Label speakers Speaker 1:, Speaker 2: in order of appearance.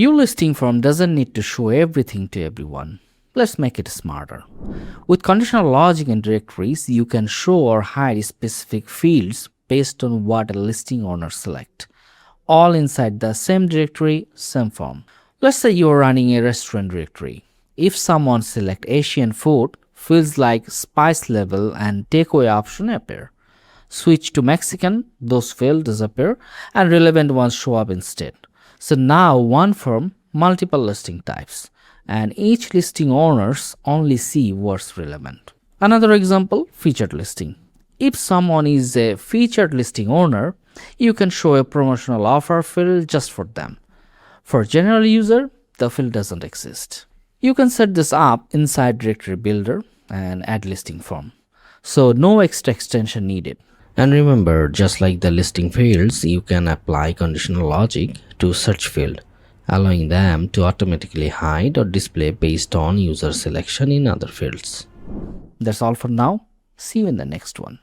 Speaker 1: Your listing form doesn't need to show everything to everyone. Let's make it smarter. With conditional logic and directories, you can show or hide specific fields based on what a listing owner select, all inside the same directory, same form. Let's say you are running a restaurant directory. If someone select Asian food, fields like spice level and takeaway option appear. Switch to Mexican, those fields disappear and relevant ones show up instead. So now one form, multiple listing types, and each listing owners only see what's relevant. Another example, featured listing. If someone is a featured listing owner, you can show a promotional offer field just for them. For general user, the field doesn't exist. You can set this up inside Directory Builder and add listing form. So no extra extension needed.
Speaker 2: And remember, just like the listing fields, you can apply conditional logic to search field, allowing them to automatically hide or display based on user selection in other fields.
Speaker 1: That's all for now. See you in the next one.